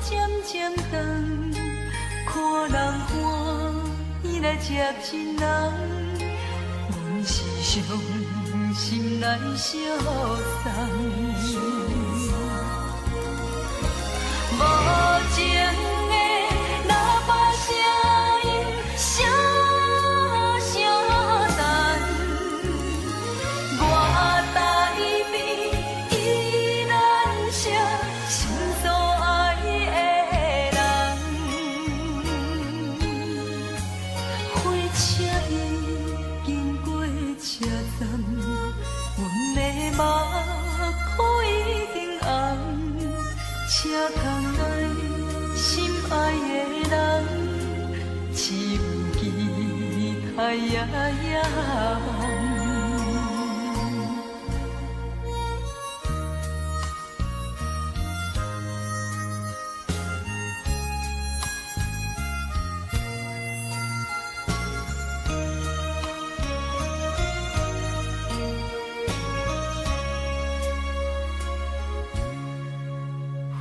渐渐长，看人欢，伊来接亲人，阮是伤心来相送。无情的喇叭声音，声声淡，我台边依然写心所爱的人。火车已经过车站，阮的目眶已经红，车窗内心爱的人，只有期待夜夜梦。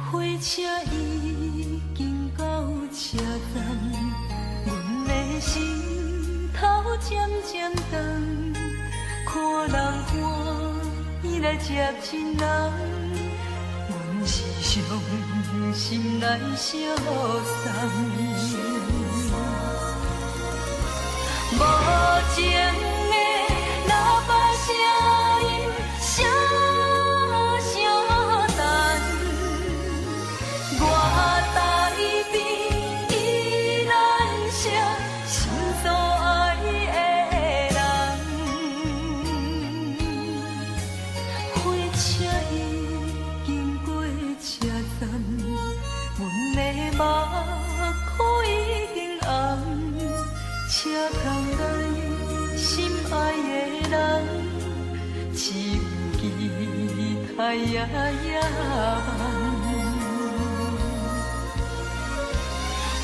火车已经到车站，阮的心头渐渐重，看人欢，伊来接亲人，阮是伤心来相送。无情的喇叭声音，声声淡。我台边依然写心所爱的人，火车已经过车站，阮的目眶已经红，车窗内心爱的人，只有期待夜夜梦。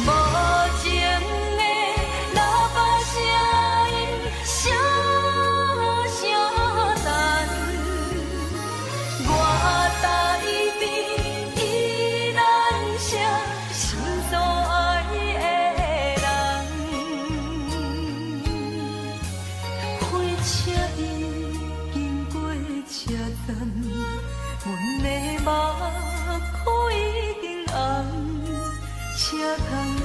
无情的喇叭声音，声声淡，我台边依然写心所爱的人。火车已经过车站，阮的目眶已经红，车窗内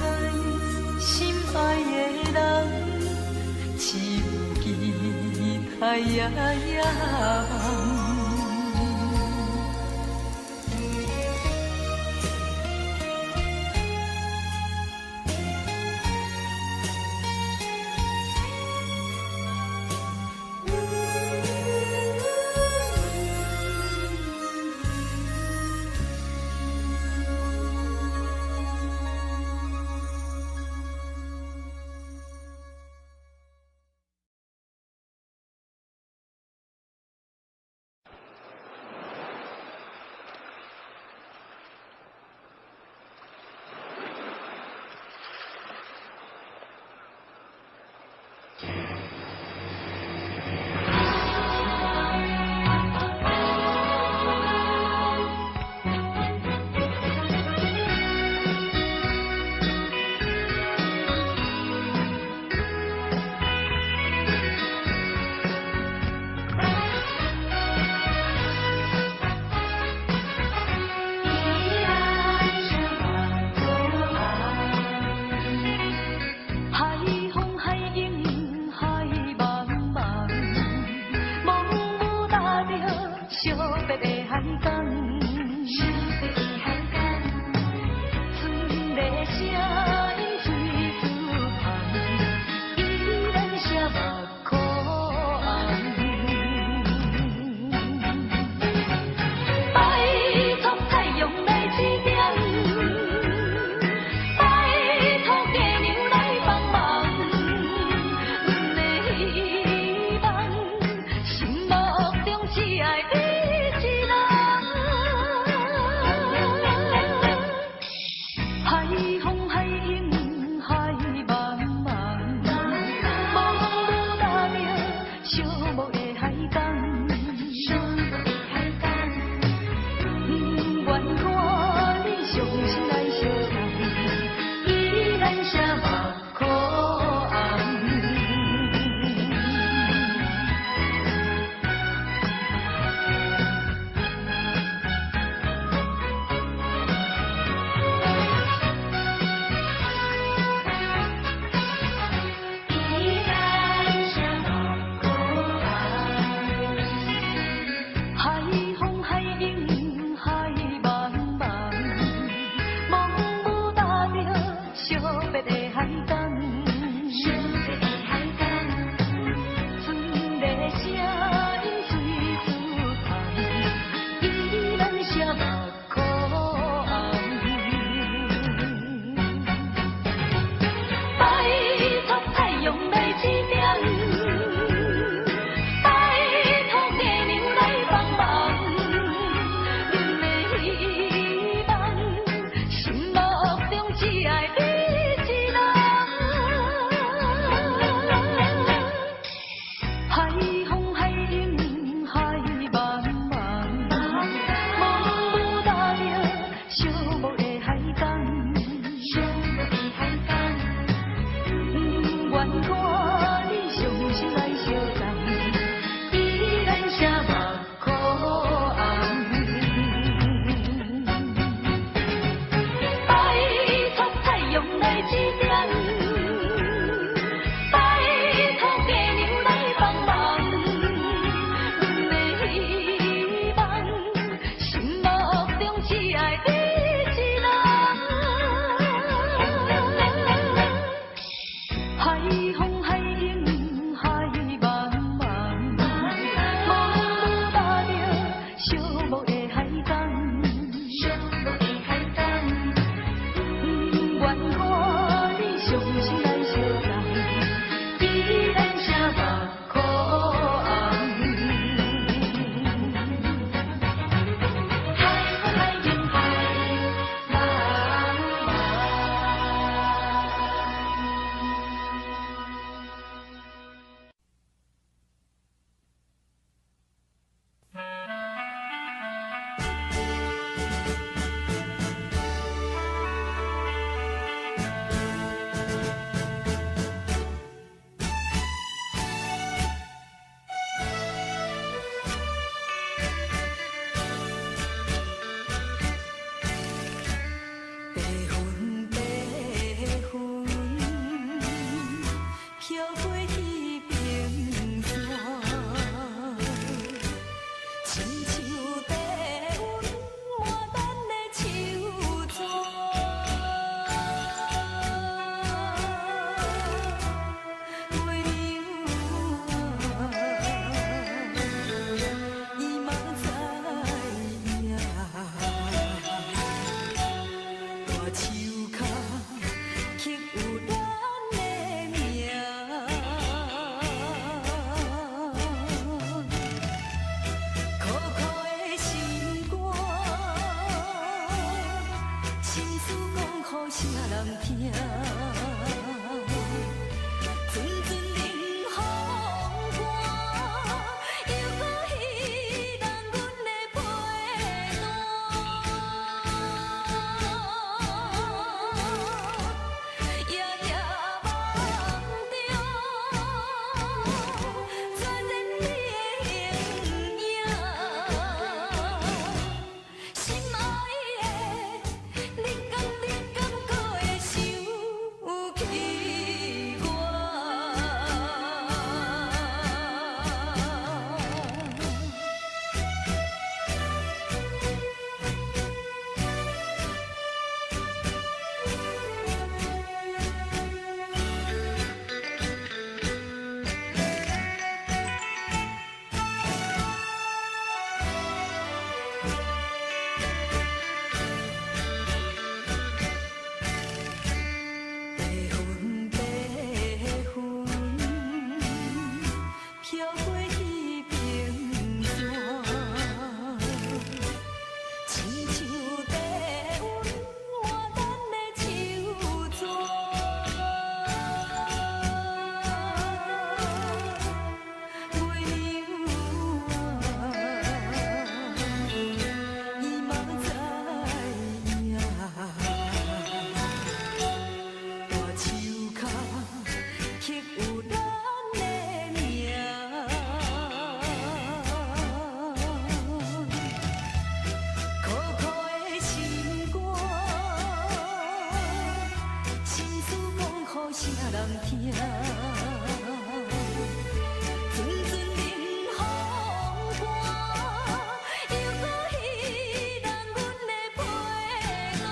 心爱的人，只有期待夜夜梦。海风海事讲予啥人听？阵阵冷风刮，又搁彼人阮的被单，夜夜梦中，全然你的形影。心爱的，你敢搁会想起我？白云，白云，飘过彼边山，亲像低温换咱的手纸。月亮啊，伊嘛知影。大树脚刻有咱的名，苦苦的心肝，心事讲予啥人听？阵阵冷风刮，又搁彼人阮的被单。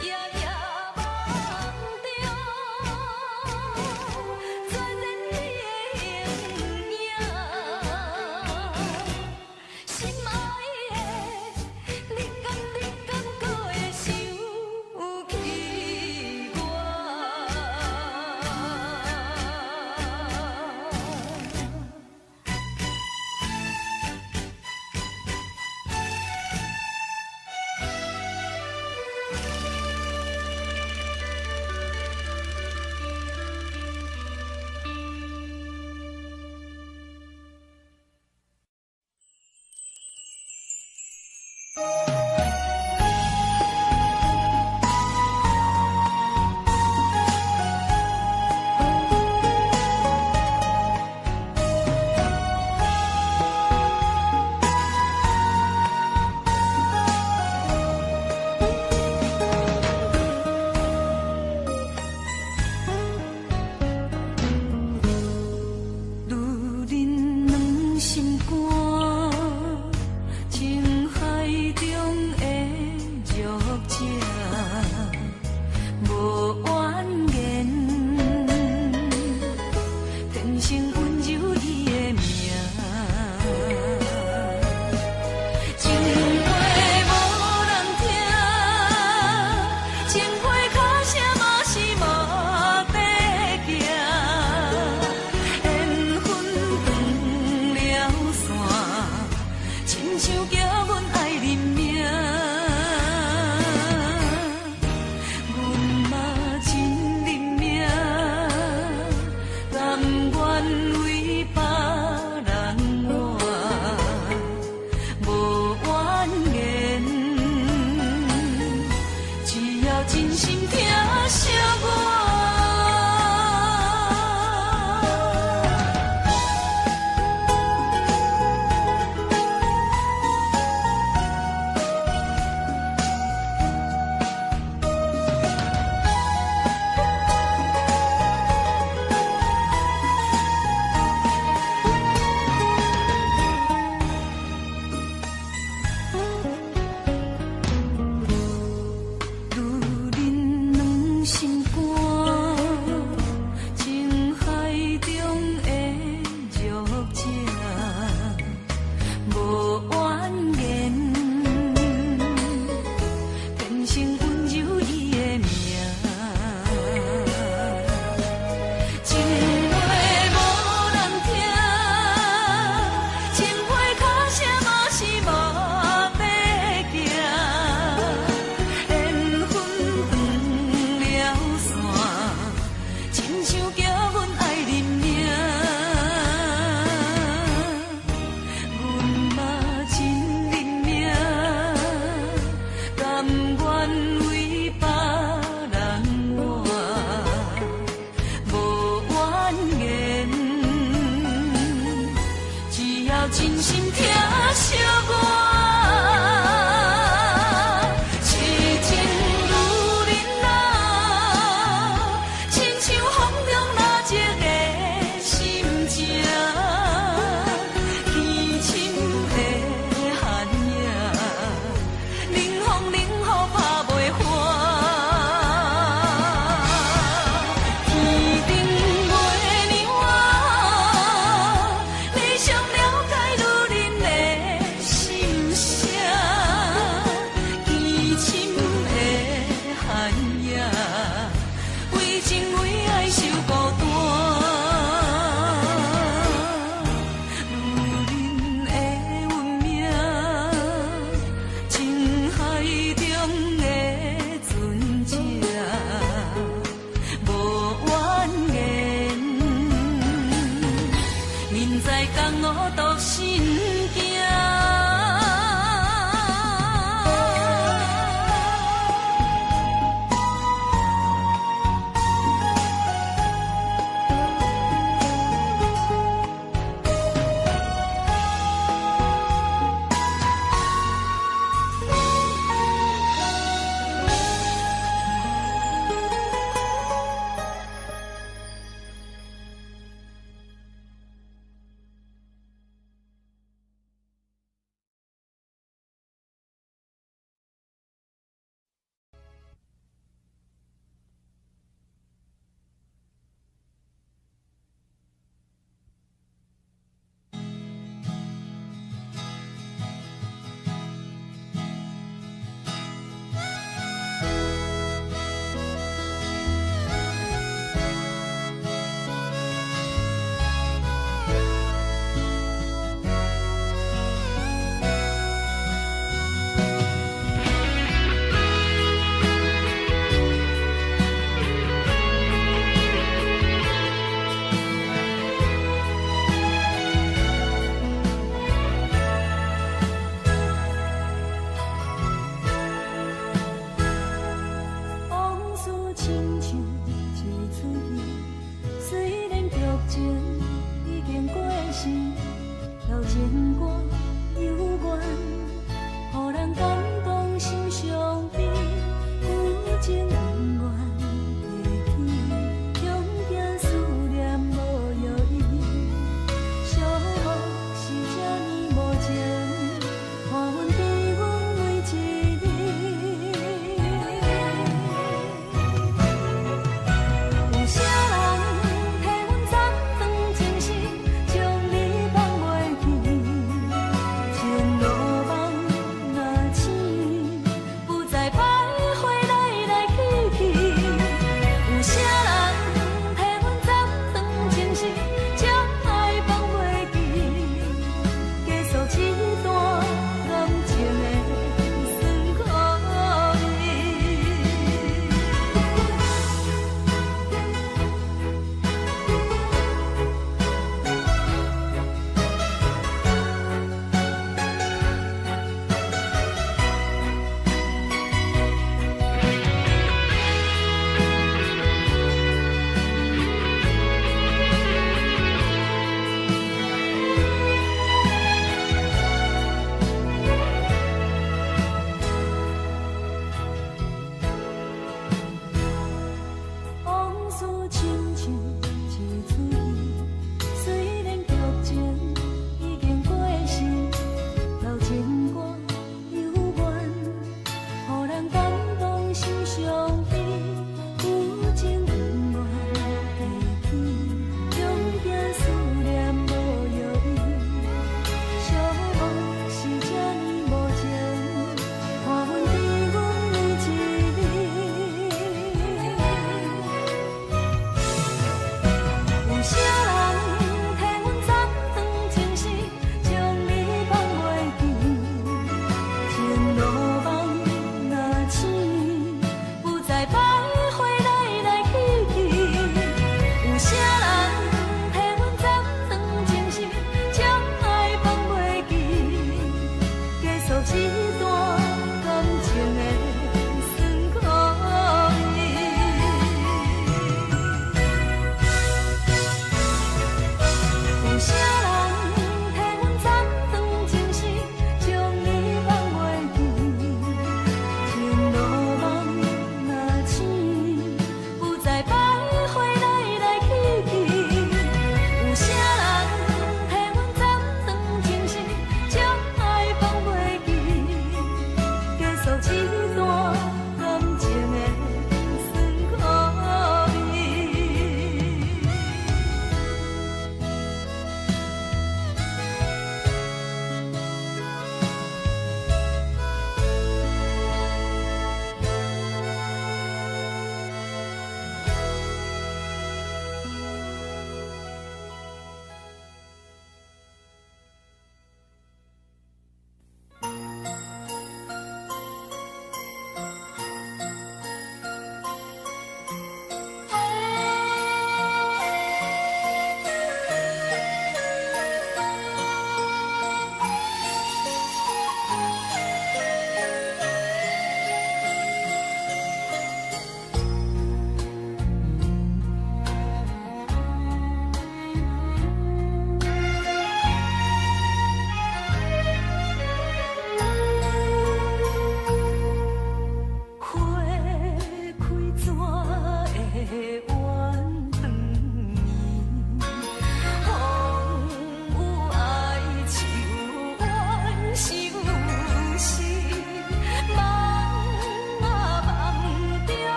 夜夜梦中，全然你的形影。心爱的，你敢搁会想起我？女人两心肝，情海中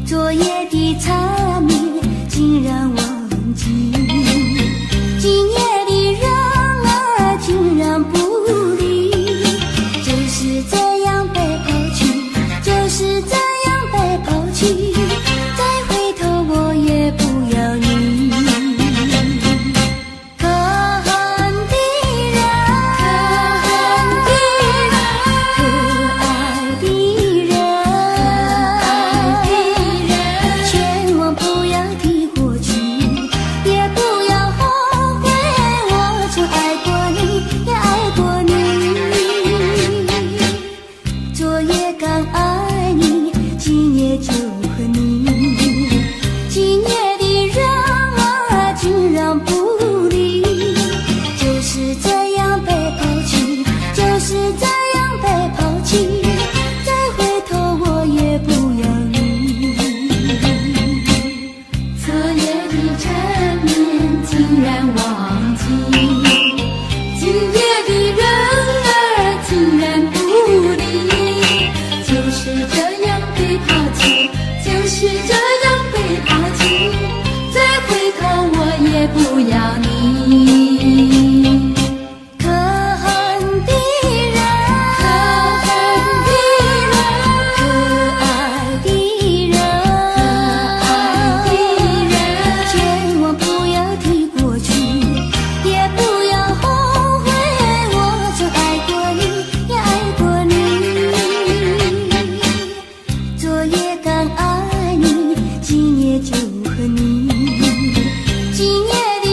昨夜的缠绵竟然忘记，今夜的人儿竟然不理，就是这样被抛弃，就是这样被抛弃，再回头我也不要你。可恨的人，可爱的人，千万不要提过去，也不要后悔，我曾爱过你，也爱过你。昨夜刚爱你，今夜就恨你，今夜的人儿竟然不理，就是这样被抛弃，就是这样被抛弃，再回头我也不要你。昨夜的缠绵竟然忘记，今夜的人儿竟然不理，就是这样被抛弃，就是这样被抛弃，再回头我也不要你。可恨的人，可爱的人，千万不要提过去，也不要后悔，我曾爱过你，也爱过你。昨夜刚爱你，今夜就恨你，今夜的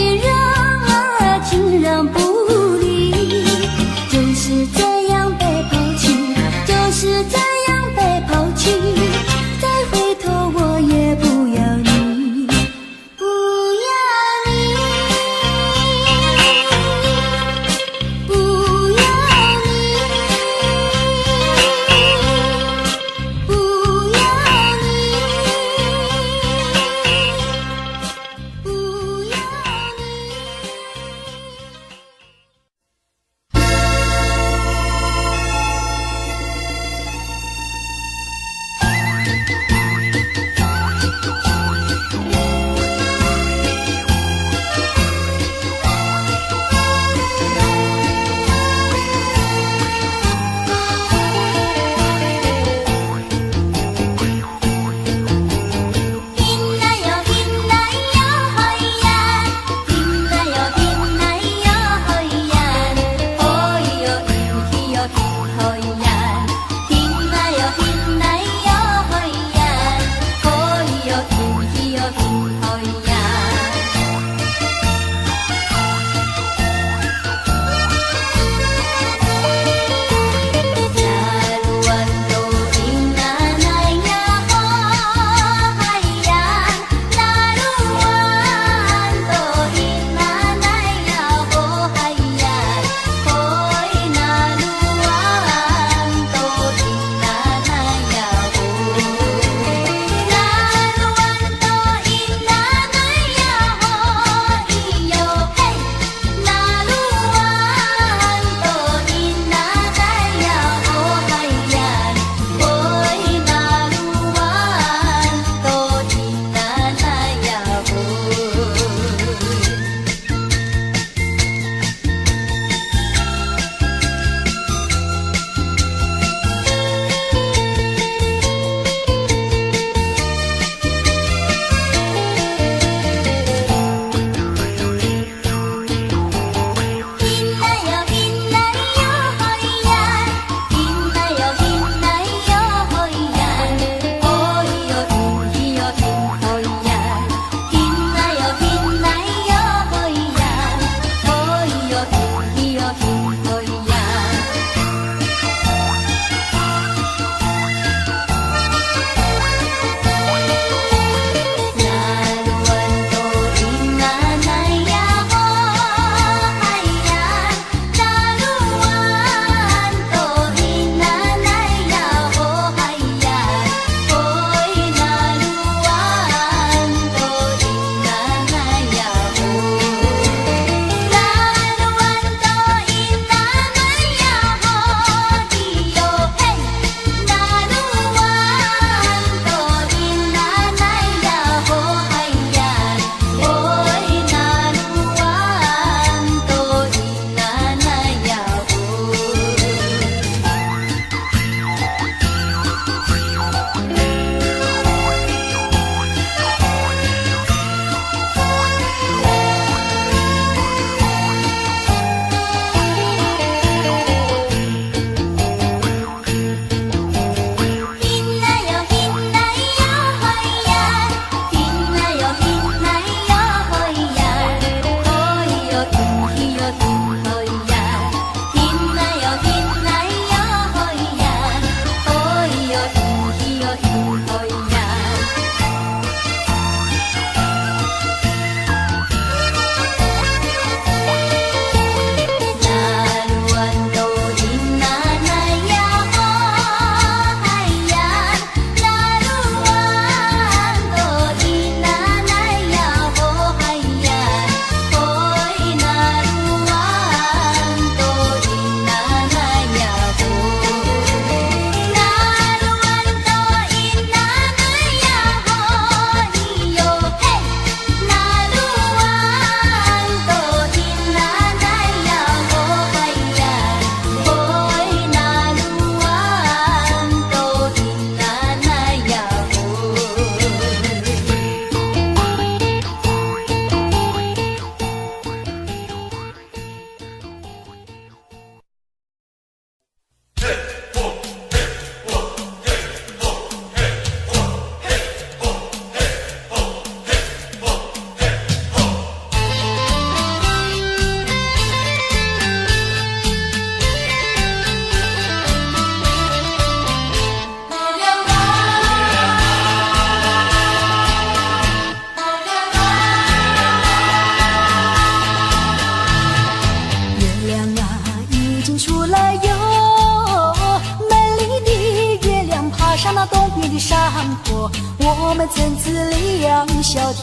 的山坡，我们曾自两小跳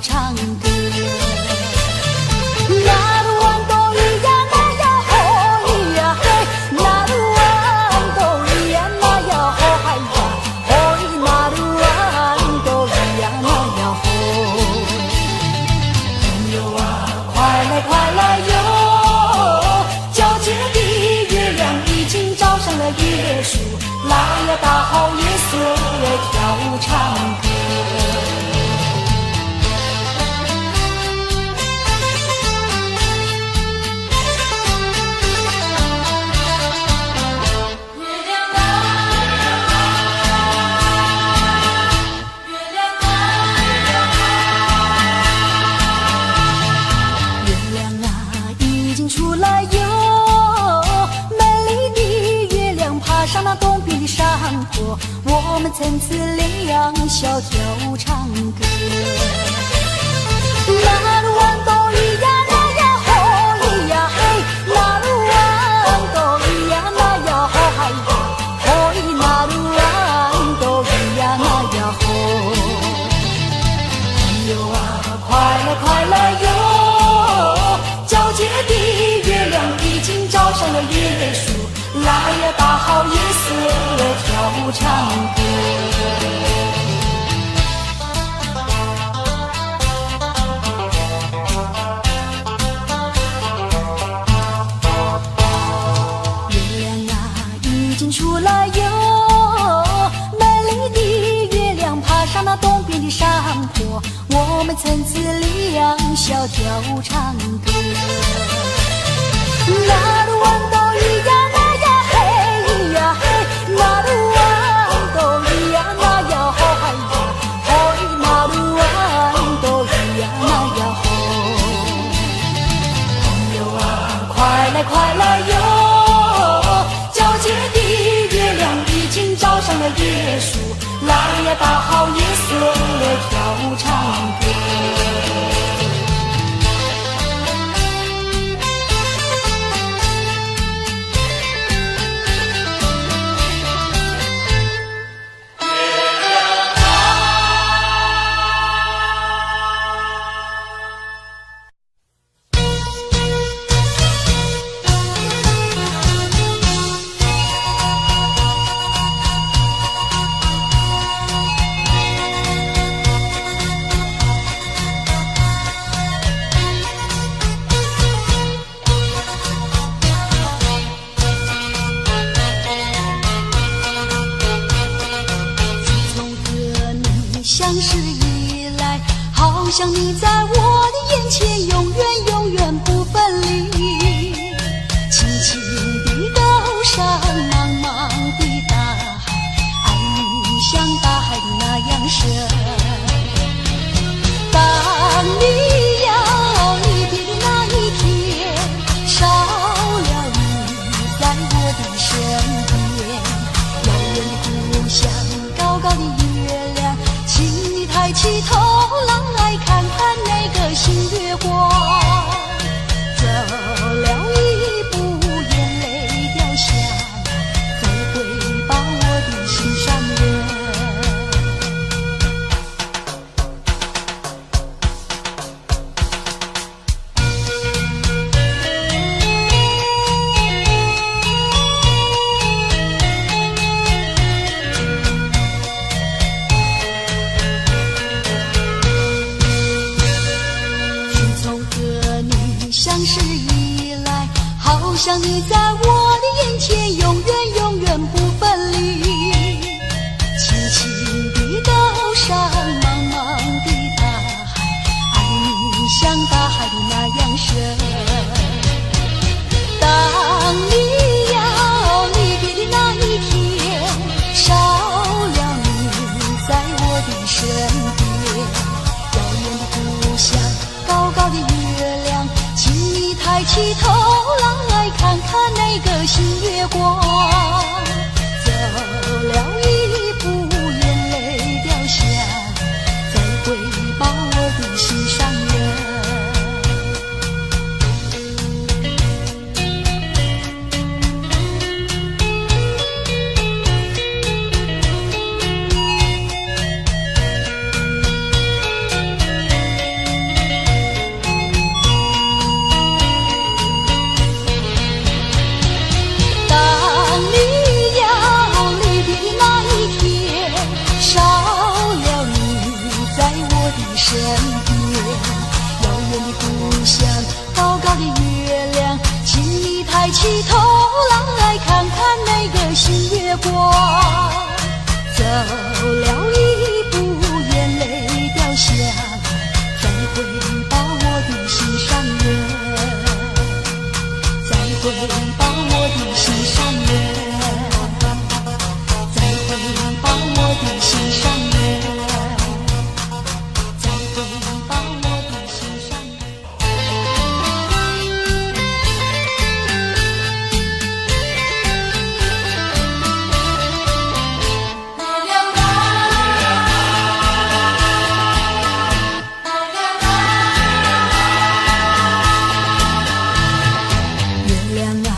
唱歌。那鲁湾都咿呀那呀吼咿呀嘿，那鲁湾都咿呀那呀吼嗨呀，吼咿那鲁湾都咿呀那呀吼。朋友啊，快来快来哟！皎洁的月亮已经照上了椰树，来呀，大好夜色跳唱歌。出来哟，美丽的月亮爬上那东边的山坡，我们曾自两小跳唱歌。那鲁湾都咿呀那呀吼咿呀嘿，那鲁湾都咿呀那呀吼嗨呀，吼咿那鲁湾都咿呀那呀吼。朋友啊，快来快来哟！皎洁的月亮已经照上了椰树，来呀，大好夜色跳唱歌。月亮啊，已经出来哟，美丽的月亮爬上那东边的山坡，我们曾自两小跳唱歌。那鲁湾都咿呀那呀嘿咿呀嘿，那鲁湾都咿呀那呀吼嗨呀，吼咿那鲁湾都咿呀那呀吼。朋友啊，快来快来哟！皎洁的月亮已经照上了椰树，来呀，大好夜色跳唱歌。好像你在我的眼前永远永远不分离，轻轻的高山，茫茫的大海，爱你像大海那样深。当你要离别的那一天，少了你在我的身边，遥远的故乡，高高的月亮，请你抬起头来看看那个新月光，走了一步，眼泪掉下来，再会把我的心上人。相识以来，好像你在我的眼前永远永远不分离，轻轻的高山，茫茫的大海，爱你像大海的那样深。当你要离别的那一天，少了你在我的身边，遥远的故乡，高高的月亮，请你抬起头来看看那身边。遥远的故乡，高高的月亮，请你抬起头来看看那个新月光。走了一步，眼泪掉下来，再会吧我的心上人，再会吧我的心上人，再会吧我的心上人，再会吧我的心上人。月亮啊，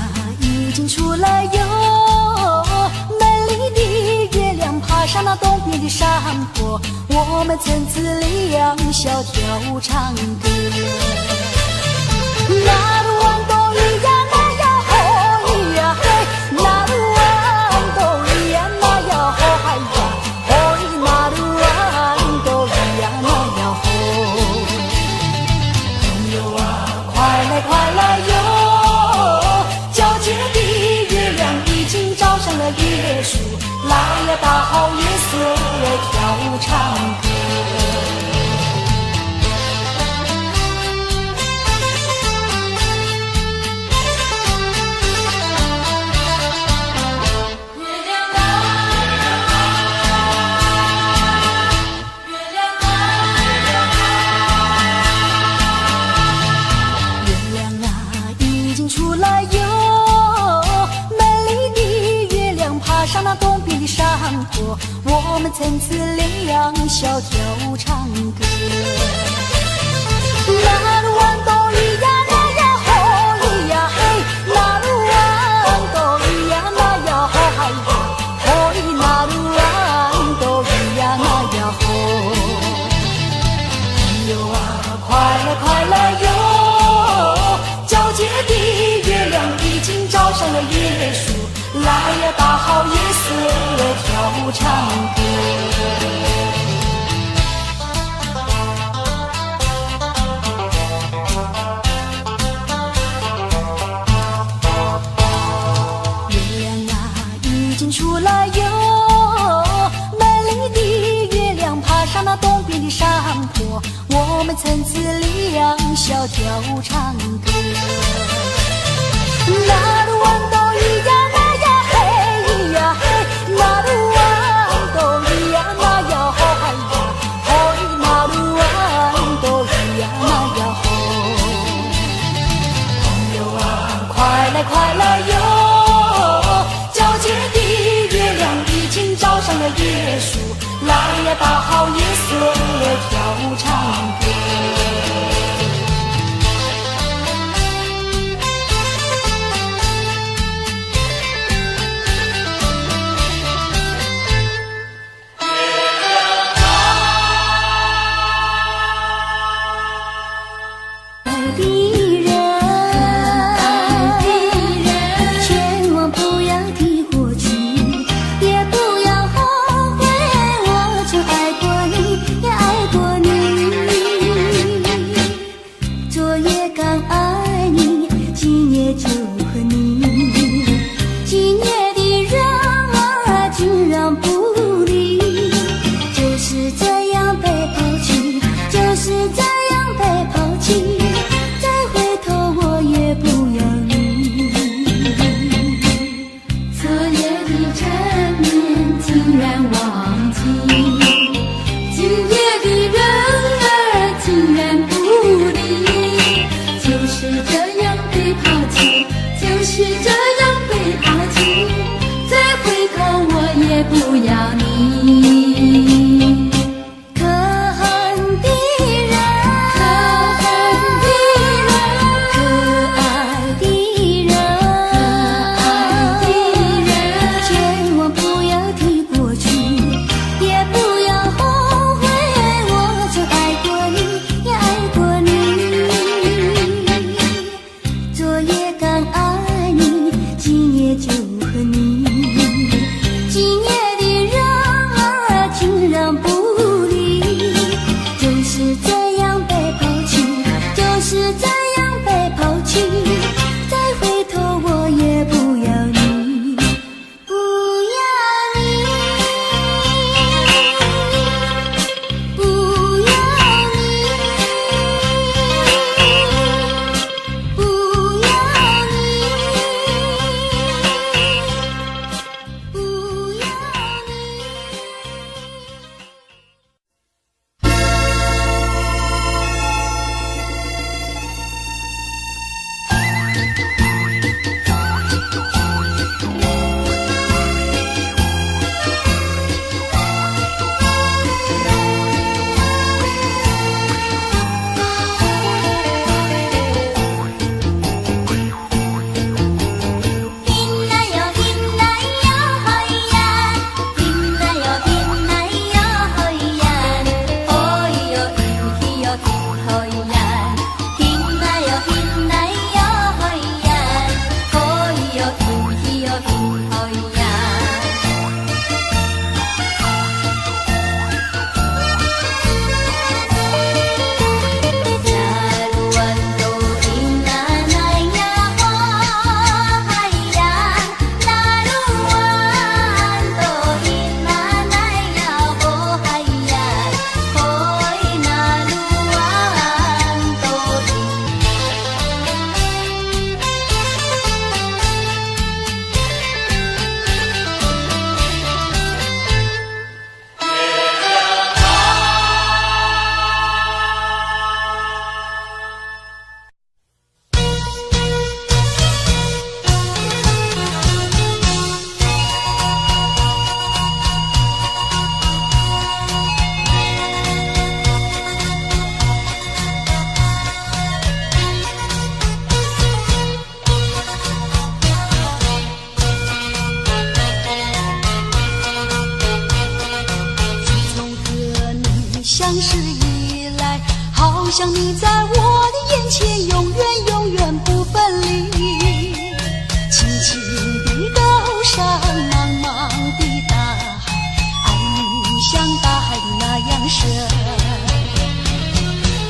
已经出来哟，美丽的月亮爬上那东边的山坡，我们曾自两小跳唱歌。那鲁湾东咿呀那呀吼咿呀嘿，那鲁湾东咿呀那呀吼嗨呀，吼咿那鲁湾东咿呀那呀吼。朋友啊，快来快来哟！皎洁的月亮已经照上了椰树，来呀，大好夜色跳唱歌。出来哟，美丽的月亮爬上那东边的山坡，我们曾自两小跳唱歌。那鲁湾东咿呀那呀吼咿呀嘿，那鲁湾东咿呀那呀吼嗨呀，吼咿那鲁湾东咿呀那呀吼。朋友啊，快来快来哟！皎洁的月亮已经照上了椰树，来呀，大好夜色跳唱歌。月亮啊，已经出来哟，美丽的月亮爬上那东边的山坡，我们曾自两小跳唱歌。那鲁湾东咿呀那呀嘿咿呀嘿，那鲁湾东咿呀那呀吼嗨呀，吼咿那鲁湾东咿呀那呀吼。朋友啊，快来快来哟！皎洁的月亮已经照上了椰树，来呀，大好夜色跳唱歌。相识以来，好像你在我的眼前，永远永远不分离。轻轻地高山，茫茫的大海，爱你像大海的那样深。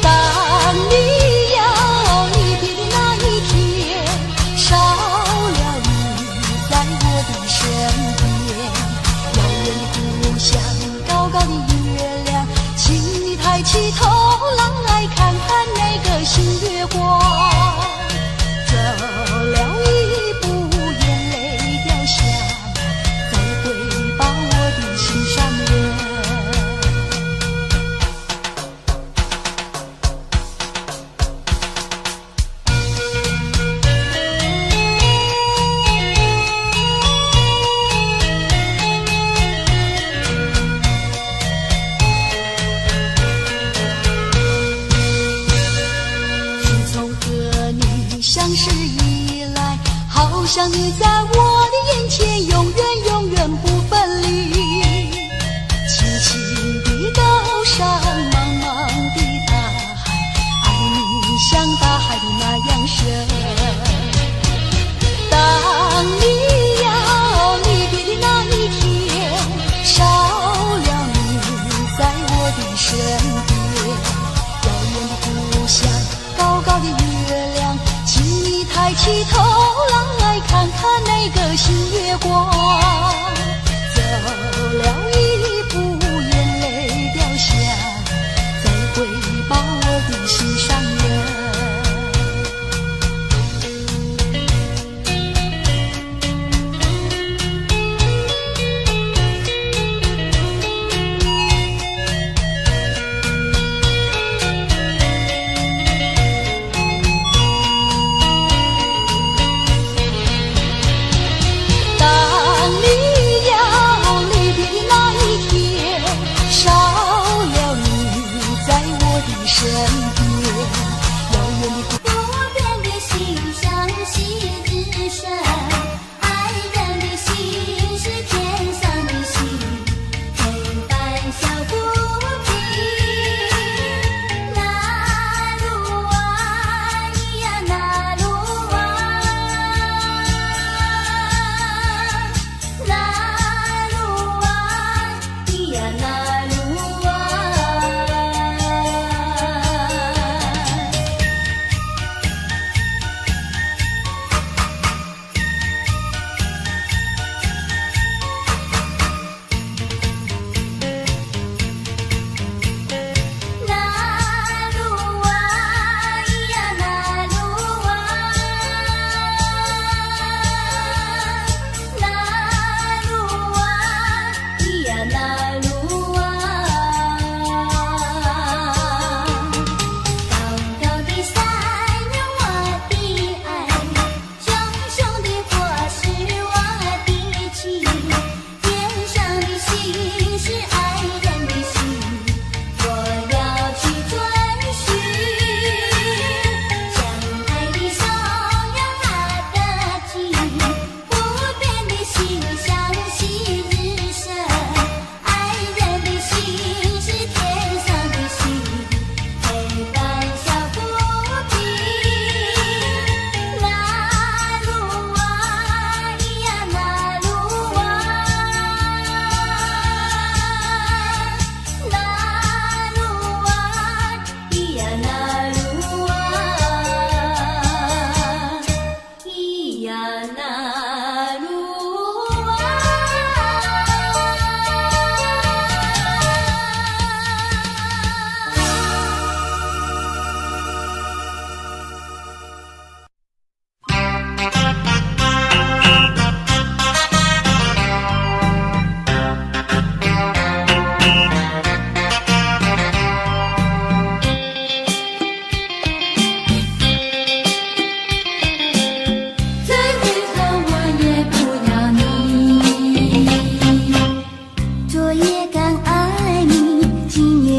当你要离别的那一天，少了你在我的身边，遥远的故乡，高高的月亮，请你抬起头来看看那个新月光。走了一步，眼泪掉下，再会把我的心上人。相识以来，好像你在我的眼前，永远永远不分离。轻轻的高山，茫茫的大海，爱你像大海的那样深。当你要离别的那一天，少了你在我的身边，遥远的故乡，高高的月亮，请你抬起头来看看那个新月光。走了一步，眼泪掉下，再会把我的心上人。身边，遥远的不变的心相系日深，爱人的心是天上的星，陪伴小夫妻。那路啊，咿呀那路啊，那路啊，咿呀那路啊。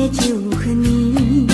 就和你